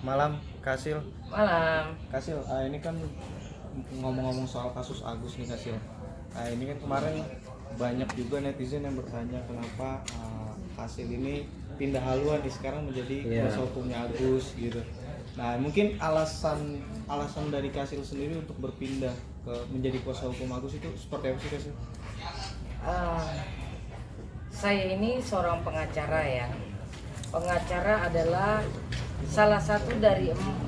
Malam, Kasil. Malam. Kasil, ini kan ngomong-ngomong soal kasus Agus nih Kasil. Ini kan kemarin banyak juga netizen yang bertanya kenapa Kasil ini pindah haluan nih sekarang menjadi kuasa hukumnya Agus gitu. Nah, mungkin alasan dari Kasil sendiri untuk berpindah ke menjadi kuasa hukum Agus itu seperti apa sih Kasil? Saya ini seorang pengacara ya. Pengacara adalah salah satu dari 4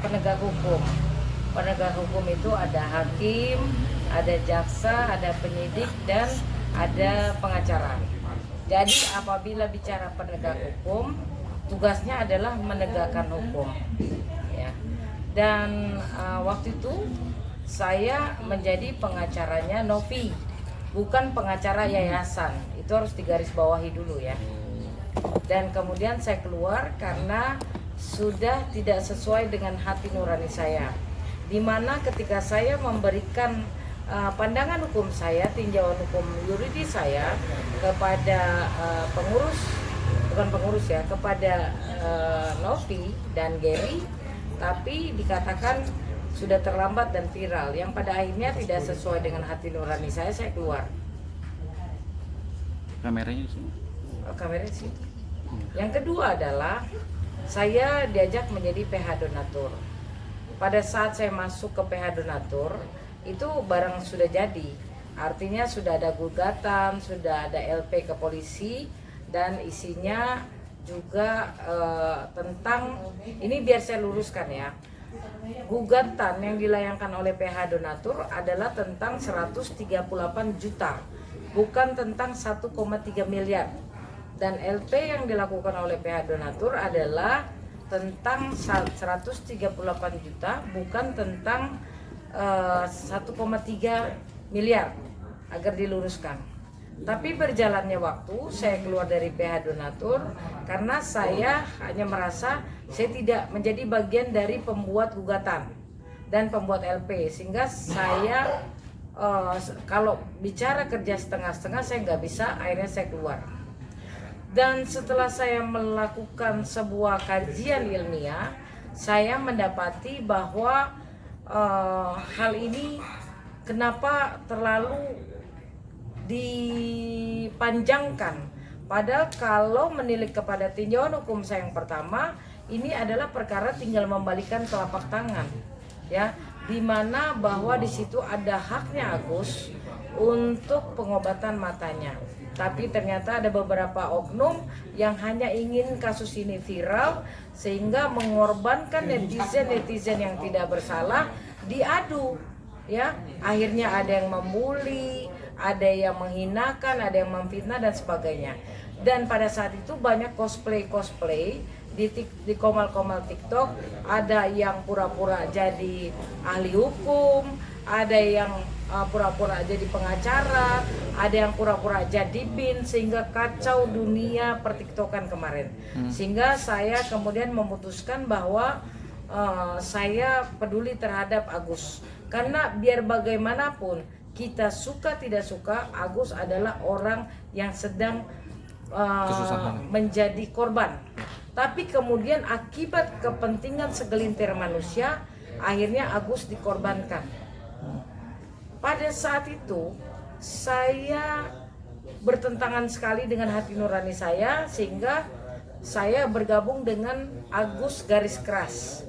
penegak hukum. Penegak hukum itu ada hakim, ada jaksa, ada penyidik, dan ada pengacara. Jadi apabila bicara penegak hukum, tugasnya adalah menegakkan hukum. Ya. Dan waktu itu saya menjadi pengacaranya Novi, bukan pengacara yayasan. Itu harus digarisbawahi dulu ya. Dan kemudian saya keluar karena sudah tidak sesuai dengan hati nurani saya, dimana ketika saya memberikan pandangan hukum saya, tinjauan hukum yuridis saya kepada kepada Novi dan Gary, tapi dikatakan sudah terlambat dan viral, yang pada akhirnya tidak sesuai dengan hati nurani saya keluar. Kameranya sih. Kameranya sih. Yang kedua adalah saya diajak menjadi PH donatur. Pada saat saya masuk ke PH donatur, itu barang sudah jadi. Artinya sudah ada gugatan, sudah ada LP ke polisi, dan isinya juga tentang, ini biar saya luruskan ya. Gugatan yang dilayangkan oleh PH donatur adalah tentang 138 juta, bukan tentang 1,3 miliar. Dan LP yang dilakukan oleh PH donatur adalah tentang 138 juta, bukan tentang 1,3 miliar, agar diluruskan. Tapi berjalannya waktu, saya keluar dari PH donatur karena saya hanya merasa saya tidak menjadi bagian dari pembuat gugatan dan pembuat LP, sehingga saya kalau bicara kerja setengah-setengah saya nggak bisa, akhirnya saya keluar. Dan setelah saya melakukan sebuah kajian ilmiah, saya mendapati bahwa hal ini kenapa terlalu dipanjangkan. Padahal kalau menilik kepada tinjauan hukum saya yang pertama, ini adalah perkara tinggal membalikan telapak tangan, ya, di mana bahwa di situ ada haknya Agus untuk pengobatan matanya. Tapi ternyata ada beberapa oknum yang hanya ingin kasus ini viral sehingga mengorbankan netizen yang tidak bersalah diadu, ya. Akhirnya ada yang membuli, ada yang menghinakan, ada yang memfitnah dan sebagainya. Dan pada saat itu banyak cosplay di komal-komal TikTok, ada yang pura-pura jadi ahli hukum, ada yang pura-pura jadi pengacara, ada yang pura-pura jadi bin, sehingga kacau dunia pertiktokan kemarin. Sehingga saya kemudian memutuskan bahwa saya peduli terhadap Agus, karena biar bagaimanapun kita suka tidak suka, Agus adalah orang yang sedang menjadi korban. Tapi kemudian akibat kepentingan segelintir manusia, akhirnya Agus dikorbankan. Pada saat itu saya bertentangan sekali dengan hati nurani saya, sehingga saya bergabung dengan Agus Garis Keras,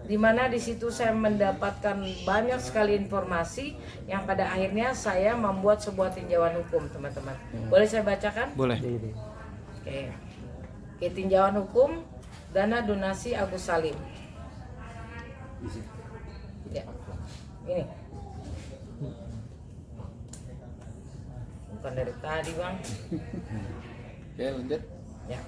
di mana di situ saya mendapatkan banyak sekali informasi yang pada akhirnya saya membuat sebuah tinjauan hukum, teman-teman. Boleh saya bacakan? Boleh. Oke, tinjauan hukum dana donasi Agus Salim. Ya, ini. Bukan dari tadi, Bang. Oke, lanjut. Ya.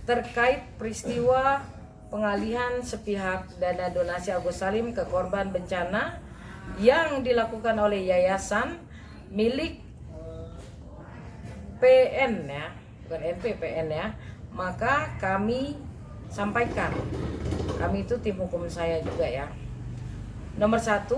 Terkait peristiwa pengalihan sepihak dana donasi Agus Salim ke korban bencana yang dilakukan oleh yayasan milik PN ya, bukan NPPN ya, maka kami sampaikan, kami itu tim hukum saya juga ya. Nomor 1,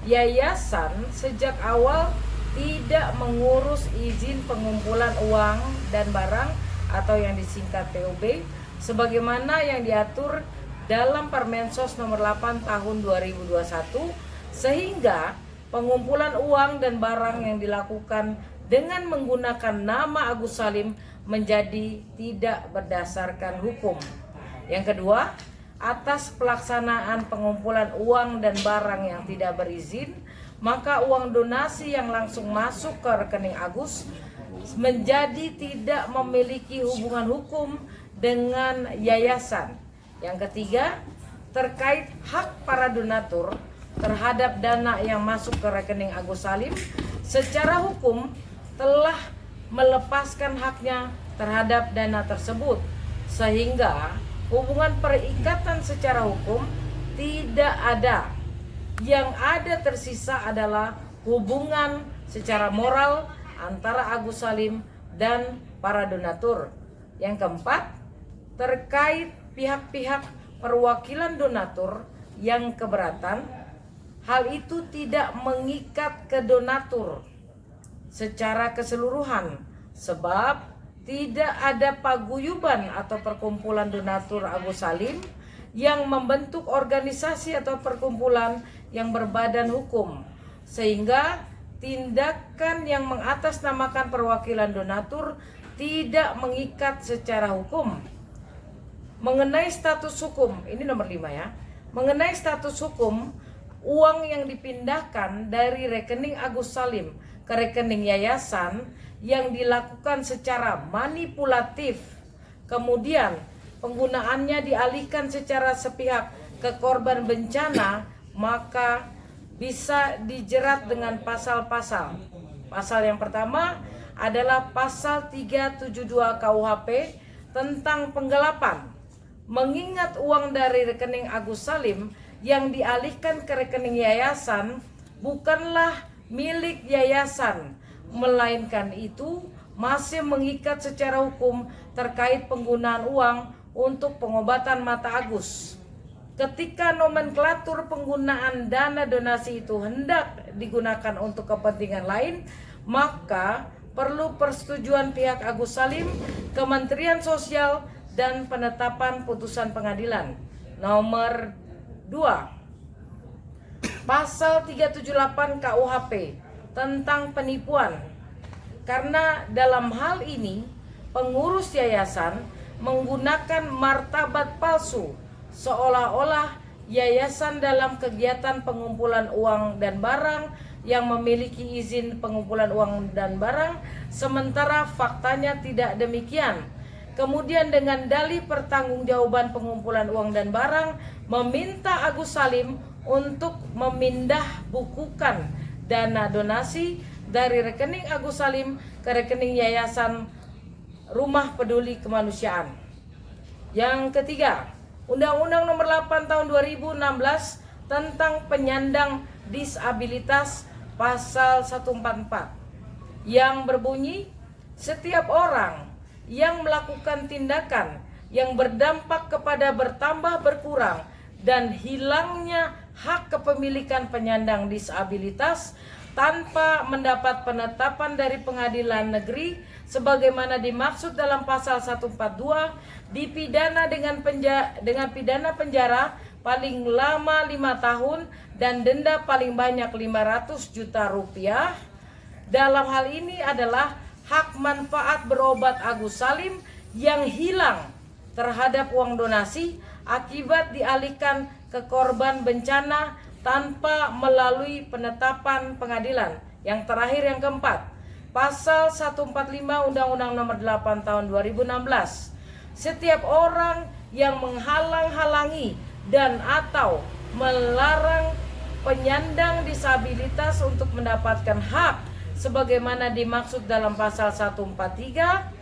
yayasan sejak awal tidak mengurus izin pengumpulan uang dan barang atau yang disingkat PUB sebagaimana yang diatur dalam Permensos nomor 8 tahun 2021, sehingga pengumpulan uang dan barang yang dilakukan dengan menggunakan nama Agus Salim menjadi tidak berdasarkan hukum. Yang kedua, atas pelaksanaan pengumpulan uang dan barang yang tidak berizin, maka uang donasi yang langsung masuk ke rekening Agus menjadi tidak memiliki hubungan hukum dengan yayasan. Yang ketiga, terkait hak para donatur terhadap dana yang masuk ke rekening Agus Salim, secara hukum telah melepaskan haknya terhadap dana tersebut, sehingga hubungan perikatan secara hukum tidak ada. Yang ada tersisa adalah hubungan secara moral antara Agus Salim dan para donatur. Yang keempat, terkait pihak-pihak perwakilan donatur yang keberatan, hal itu tidak mengikat ke donatur secara keseluruhan, sebab tidak ada paguyuban atau perkumpulan donatur Agus Salim yang membentuk organisasi atau perkumpulan yang berbadan hukum, sehingga tindakan yang mengatasnamakan perwakilan donatur tidak mengikat secara hukum. Mengenai status hukum, ini nomor 5 ya. Mengenai status hukum, uang yang dipindahkan dari rekening Agus Salim ke rekening yayasan yang dilakukan secara manipulatif, kemudian penggunaannya dialihkan secara sepihak ke korban bencana, maka bisa dijerat dengan pasal-pasal. Pasal yang pertama adalah pasal 372 KUHP tentang penggelapan. Mengingat uang dari rekening Agus Salim yang dialihkan ke rekening yayasan bukanlah milik yayasan, melainkan itu masih mengikat secara hukum terkait penggunaan uang untuk pengobatan mata Agus. Ketika nomenklatur penggunaan dana donasi itu hendak digunakan untuk kepentingan lain, maka perlu persetujuan pihak Agus Salim, Kementerian Sosial, dan penetapan putusan pengadilan. Nomor 2. Pasal 378 KUHP tentang penipuan. Karena dalam hal ini pengurus yayasan menggunakan martabat palsu, seolah-olah yayasan dalam kegiatan pengumpulan uang dan barang yang memiliki izin pengumpulan uang dan barang, sementara faktanya tidak demikian. Kemudian dengan dalih pertanggungjawaban pengumpulan uang dan barang, meminta Agus Salim untuk memindah bukukan dana donasi dari rekening Agus Salim ke rekening Yayasan Rumah Peduli Kemanusiaan. Yang ketiga, Undang-Undang Nomor 8 Tahun 2016 tentang penyandang disabilitas pasal 144 yang berbunyi, setiap orang yang melakukan tindakan yang berdampak kepada bertambah, berkurang, dan hilangnya hak kepemilikan penyandang disabilitas tanpa mendapat penetapan dari pengadilan negeri sebagaimana dimaksud dalam pasal 142 dipidana dengan pidana penjara paling lama 5 tahun dan denda paling banyak 500 juta rupiah. Dalam hal ini adalah hak manfaat berobat Agus Salim yang hilang terhadap uang donasi akibat dialihkan ke korban bencana tanpa melalui penetapan pengadilan. Yang terakhir, yang keempat, pasal 145 Undang-Undang Nomor 8 Tahun 2016. Setiap orang yang menghalang-halangi dan atau melarang penyandang disabilitas untuk mendapatkan hak sebagaimana dimaksud dalam pasal 143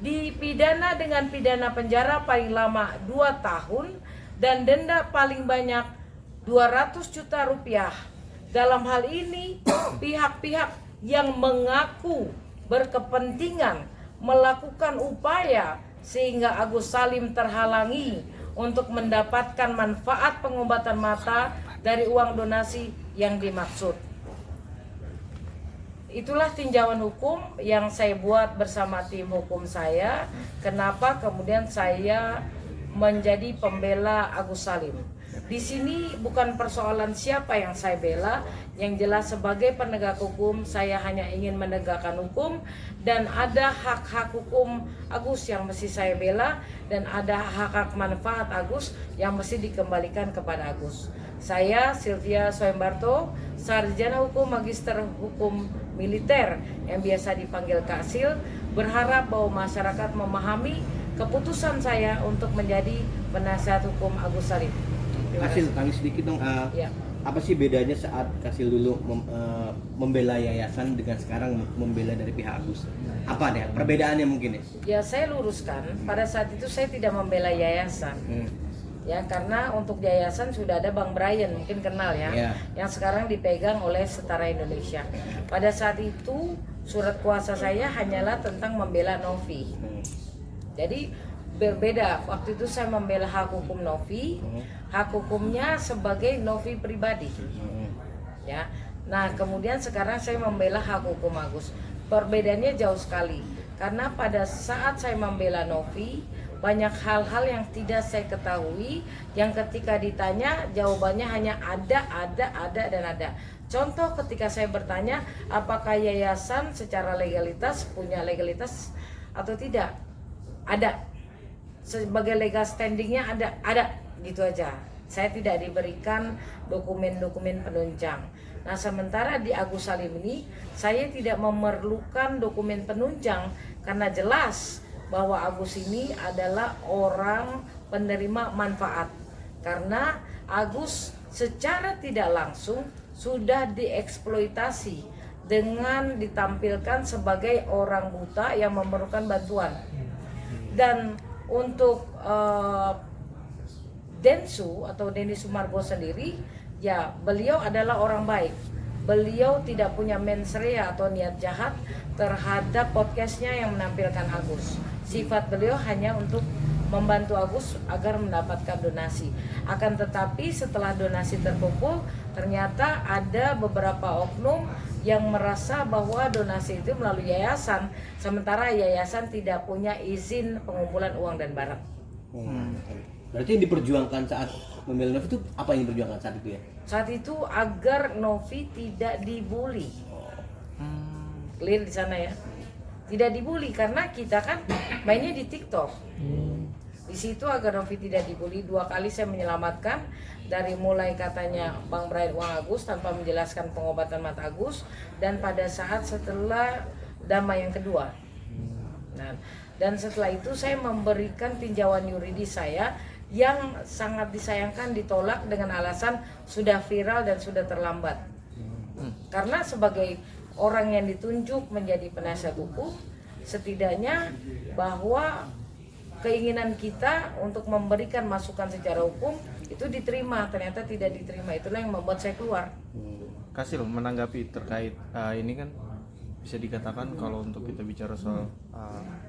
dipidana dengan pidana penjara paling lama 2 tahun dan denda paling banyak 200 juta rupiah. Dalam hal ini, pihak-pihak yang mengaku berkepentingan melakukan upaya sehingga Agus Salim terhalangi untuk mendapatkan manfaat pengobatan mata dari uang donasi yang dimaksud. Itulah tinjauan hukum yang saya buat bersama tim hukum saya. Kenapa kemudian saya menjadi pembela Agus Salim. Di sini bukan persoalan siapa yang saya bela, yang jelas sebagai penegak hukum saya hanya ingin menegakkan hukum, dan ada hak-hak hukum Agus yang mesti saya bela, dan ada hak-hak manfaat Agus yang mesti dikembalikan kepada Agus. Saya Sylvia Soembarto, sarjana hukum magister hukum militer yang biasa dipanggil Kak Sil, berharap bahwa masyarakat memahami keputusan saya untuk menjadi penasihat hukum Agus Salim. Kasil, tanya sedikit dong, Ya. apa sih bedanya saat Kasil dulu membela yayasan dengan sekarang membela dari pihak Agus? Apa deh perbedaannya mungkin ya? Ya, saya luruskan, pada saat itu saya tidak membela yayasan. Ya, karena untuk yayasan sudah ada Bang Brian, mungkin kenal ya, yang sekarang dipegang oleh Setara Indonesia. Pada saat itu surat kuasa saya hanyalah tentang membela Novi. Jadi berbeda, waktu itu saya membela hak hukum Novi, hak hukumnya sebagai Novi pribadi. Ya. Nah, kemudian sekarang saya membela hak hukum Agus. Perbedaannya jauh sekali. Karena pada saat saya membela Novi, banyak hal-hal yang tidak saya ketahui, yang ketika ditanya jawabannya hanya ada dan ada. Contoh ketika saya bertanya apakah yayasan secara legalitas punya legalitas atau tidak? Ada. Sebagai legal standingnya ada gitu aja. Saya tidak diberikan dokumen-dokumen penunjang. Nah, sementara di Agus Salim ini saya tidak memerlukan dokumen penunjang karena jelas bahwa Agus ini adalah orang penerima manfaat. Karena Agus secara tidak langsung sudah dieksploitasi dengan ditampilkan sebagai orang buta yang memerlukan bantuan. Dan untuk Densu atau Denny Sumargo sendiri, ya beliau adalah orang baik. Beliau tidak punya mens rea atau niat jahat terhadap podcastnya yang menampilkan Agus. Sifat beliau hanya untuk membantu Agus agar mendapatkan donasi. Akan tetapi setelah donasi terkumpul, ternyata ada beberapa oknum yang merasa bahwa donasi itu melalui yayasan, sementara yayasan tidak punya izin pengumpulan uang dan barang. Berarti yang diperjuangkan saat membela Novi itu apa yang diperjuangkan saat itu ya? Saat itu agar Novi tidak dibully. Clear di sana ya? Tidak dibully karena kita kan mainnya di TikTok. Di situ agar Novi tidak dibully. 2 kali saya menyelamatkan, dari mulai katanya Bang Brian uang Agus tanpa menjelaskan pengobatan mata Agus, dan pada saat setelah damai yang kedua. Nah, dan setelah itu saya memberikan tinjauan yuridis saya yang sangat disayangkan ditolak dengan alasan sudah viral dan sudah terlambat. Karena sebagai orang yang ditunjuk menjadi penasihat hukum, setidaknya bahwa keinginan kita untuk memberikan masukan secara hukum itu diterima, ternyata tidak diterima. Itulah yang membuat saya keluar. Kasil, menanggapi terkait ini kan bisa dikatakan kalau untuk kita bicara soal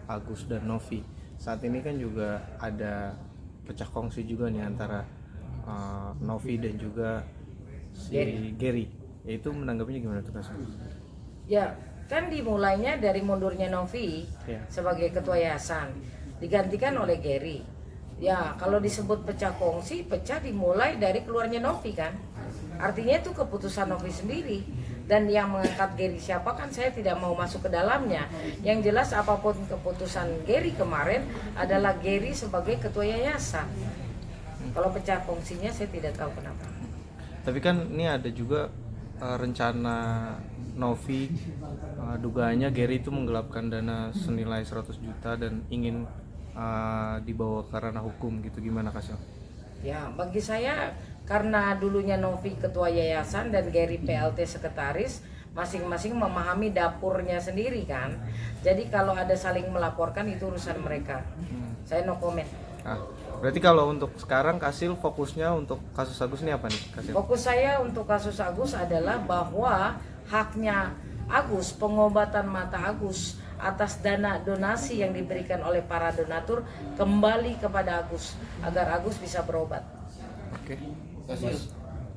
Agus dan Novi, saat ini kan juga ada pecah kongsi juga nih antara Novi dan juga si Gary. Itu menanggapinya gimana tuh Kasil? Ya, kan dimulainya dari mundurnya Novi sebagai ketua yayasan, digantikan oleh Gary. Ya, kalau disebut pecah kongsi, pecah dimulai dari keluarnya Novi kan. Artinya itu keputusan Novi sendiri. Dan yang mengangkat Gary siapa kan saya tidak mau masuk ke dalamnya. Yang jelas apapun keputusan Gary kemarin adalah Gary sebagai ketua yayasan. Kalau pecah kongsinya saya tidak tahu kenapa. Tapi kan ini ada juga rencana Novi, dugaannya Gary itu menggelapkan dana senilai 100 juta dan ingin dibawa ke ranah hukum gitu. Gimana Kasil? Ya, bagi saya karena dulunya Novi ketua yayasan dan Gary PLT sekretaris, masing-masing memahami dapurnya sendiri kan. Jadi kalau ada saling melaporkan itu urusan mereka. Saya no comment. Berarti kalau untuk sekarang Kasil fokusnya untuk kasus Agus ini apa nih Kasil? Fokus saya untuk kasus Agus adalah bahwa haknya Agus, pengobatan mata Agus atas dana donasi yang diberikan oleh para donatur kembali kepada Agus agar Agus bisa berobat. Oke. Kasil,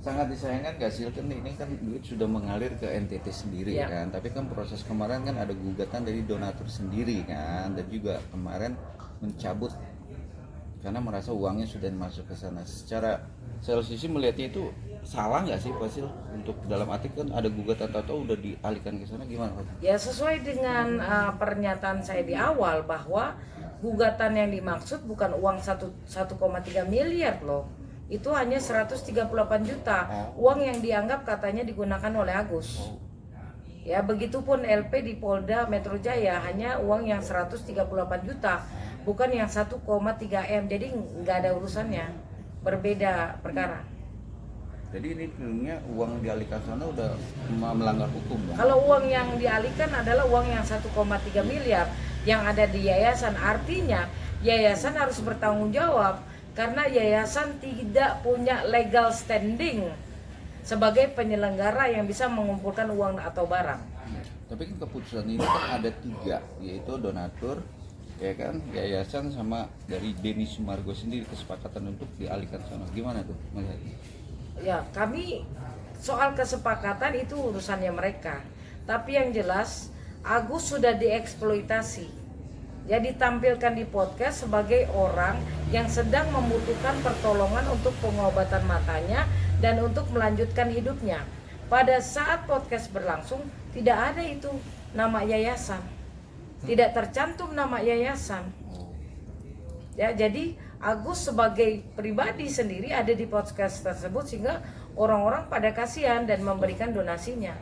sangat disayangkan Kasil kan ini kan duit sudah mengalir ke NTT sendiri kan, tapi kan proses kemarin kan ada gugatan dari donatur sendiri kan, dan juga kemarin mencabut karena merasa uangnya sudah masuk ke sana. Secara sisi melihatnya itu salah nggak sih Pak Sil? Untuk dalam arti kan ada gugatan atau udah dialihkan ke sana, gimana Pak? Ya sesuai dengan pernyataan saya di awal bahwa gugatan yang dimaksud bukan uang 1,3 miliar loh. Itu hanya 138 juta. Uang yang dianggap katanya digunakan oleh Agus. Ya begitupun LP di Polda Metro Jaya hanya uang yang 138 juta, bukan yang 1,3 M. Jadi nggak ada urusannya, berbeda perkara. Jadi ini filmnya uang dialihkan sana udah melanggar hukum dong? Kalau uang yang dialihkan adalah uang yang 1,3 miliar yang ada di yayasan, artinya yayasan harus bertanggung jawab karena yayasan tidak punya legal standing sebagai penyelenggara yang bisa mengumpulkan uang atau barang. Tapi kan keputusan ini kan ada 3, yaitu donatur, ya kan, yayasan sama dari Denny Sumargo sendiri, kesepakatan untuk dialihkan sana. Gimana tuh melihatnya? Ya kami soal kesepakatan itu urusannya mereka. Tapi yang jelas Agus sudah dieksploitasi. Ya ditampilkan di podcast sebagai orang yang sedang membutuhkan pertolongan untuk pengobatan matanya dan untuk melanjutkan hidupnya. Pada saat podcast berlangsung tidak ada itu nama yayasan. Tidak tercantum nama yayasan. Ya, jadi Agus sebagai pribadi sendiri ada di podcast tersebut sehingga orang-orang pada kasihan dan memberikan donasinya.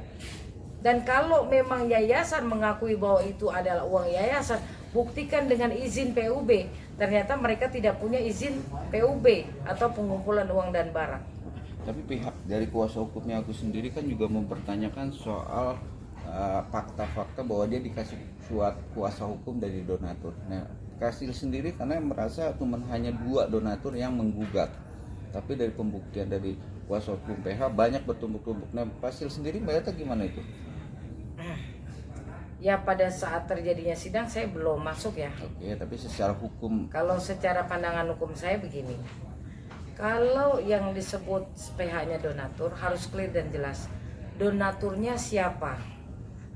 Dan kalau memang yayasan mengakui bahwa itu adalah uang yayasan, buktikan dengan izin PUB. Ternyata mereka tidak punya izin PUB atau pengumpulan uang dan barang. Tapi pihak dari kuasa hukumnya Agus sendiri kan juga mempertanyakan soal fakta-fakta bahwa dia dikasih surat kuasa hukum dari donatur. Nah, Kasil sendiri karena merasa cuma hanya 2 donatur yang menggugat, tapi dari pembuktian dari kuasa hukum PH banyak bertumbuk-tumbuk. Nah, Kasil sendiri melihatnya gimana itu? Ya pada saat terjadinya sidang saya belum masuk ya. Oke, tapi secara hukum. Kalau secara pandangan hukum saya begini, kalau yang disebut PH-nya donatur harus clear dan jelas. Donaturnya siapa?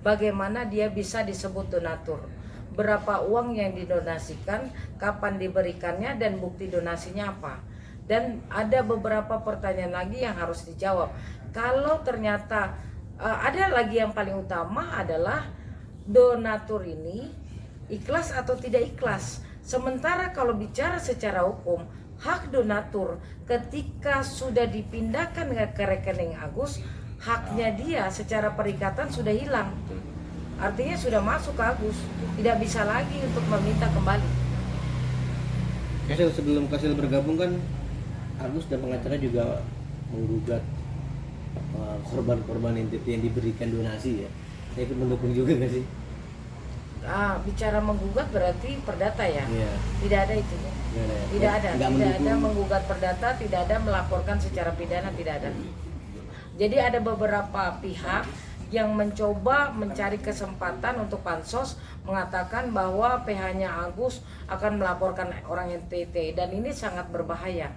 Bagaimana dia bisa disebut donatur? Berapa uang yang didonasikan, kapan diberikannya, dan bukti donasinya apa? Dan ada beberapa pertanyaan lagi yang harus dijawab. Kalau ternyata ada lagi yang paling utama adalah donatur ini ikhlas atau tidak ikhlas. Sementara kalau bicara secara hukum, hak donatur ketika sudah dipindahkan ke rekening Agus, haknya dia secara perikatan sudah hilang. Artinya sudah masuk ke Agus, tidak bisa lagi untuk meminta kembali. Kasil sebelum Kasil bergabung kan Agus dan pengacara juga menggugat korban-korban entiti yang diberikan donasi ya. Saya ikut mendukung juga nggak sih? Bicara menggugat berarti perdata ya? Iya. Tidak ada itu. Tidak ada. Tidak ada menggugat perdata, tidak ada melaporkan secara pidana, tidak ada. Jadi ada beberapa pihak yang mencoba mencari kesempatan untuk pansos mengatakan bahwa PH-nya Agus akan melaporkan orang NTT dan ini sangat berbahaya.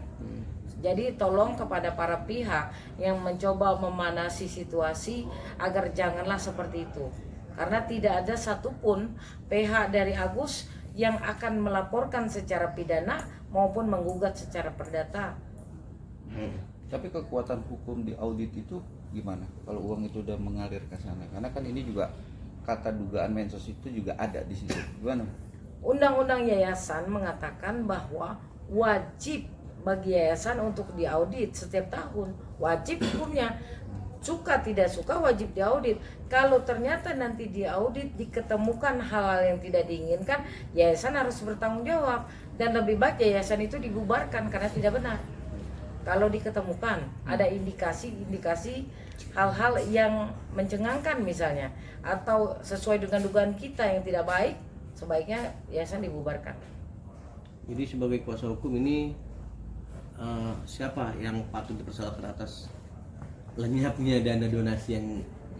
Jadi tolong kepada para pihak yang mencoba memanasi situasi agar janganlah seperti itu. Karena tidak ada satupun PH dari Agus yang akan melaporkan secara pidana maupun menggugat secara perdata. Tapi kekuatan hukum di audit itu gimana kalau uang itu udah mengalir ke sana? Karena kan ini juga kata dugaan mensos itu juga ada di situ. Gimana? Undang-undang yayasan mengatakan bahwa wajib bagi yayasan untuk diaudit setiap tahun. Wajib hukumnya. Suka tidak suka wajib diaudit. Kalau ternyata nanti diaudit diketemukan hal-hal yang tidak diinginkan, yayasan harus bertanggung jawab dan lebih baik yayasan itu dibubarkan karena tidak benar. Kalau diketemukan ada indikasi hal-hal yang mencengangkan misalnya atau sesuai dengan dugaan kita yang tidak baik, sebaiknya yayasan dibubarkan. Jadi sebagai kuasa hukum ini siapa yang patut dipersoalkan atas lenyapnya dana donasi yang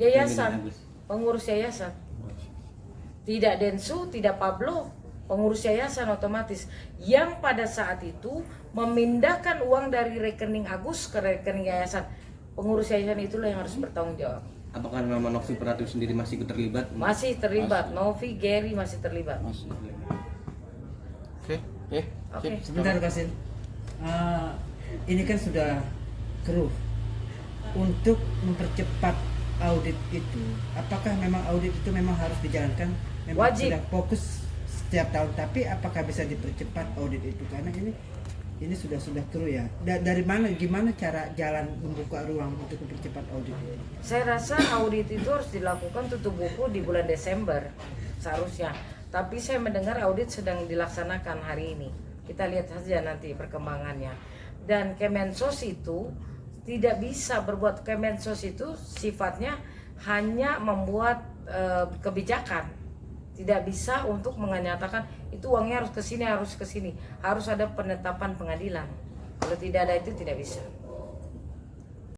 yayasan, pengurus yayasan. Tidak Densu, tidak Pablo, pengurus yayasan otomatis yang pada saat itu memindahkan uang dari rekening Agus ke rekening yayasan. Pengurus yayasan itulah yang harus bertanggung jawab. Apakah nama Novi Pratiwi sendiri masih ikut terlibat? Masih terlibat, Novi, Gary masih terlibat. Masih. Oke, Oke. Sebentar Kasil. Ini kan sudah keruh. Untuk mempercepat audit itu, apakah memang audit itu memang harus dijalankan? Memang Wajib. sudah fokus setiap tahun, tapi apakah bisa dipercepat audit itu? Karena ini sudah keruh ya. Dari mana, gimana cara jalan membuka ruang untuk mempercepat audit ini? Saya rasa audit itu harus dilakukan tutup buku di bulan Desember seharusnya. Tapi saya mendengar audit sedang dilaksanakan hari ini. Kita lihat saja nanti perkembangannya. Dan Kemensos itu tidak bisa berbuat. Kemensos itu sifatnya hanya membuat kebijakan, tidak bisa untuk menyatakan itu uangnya harus ke sini, harus ke sini. Harus ada penetapan pengadilan. Kalau tidak ada itu tidak bisa.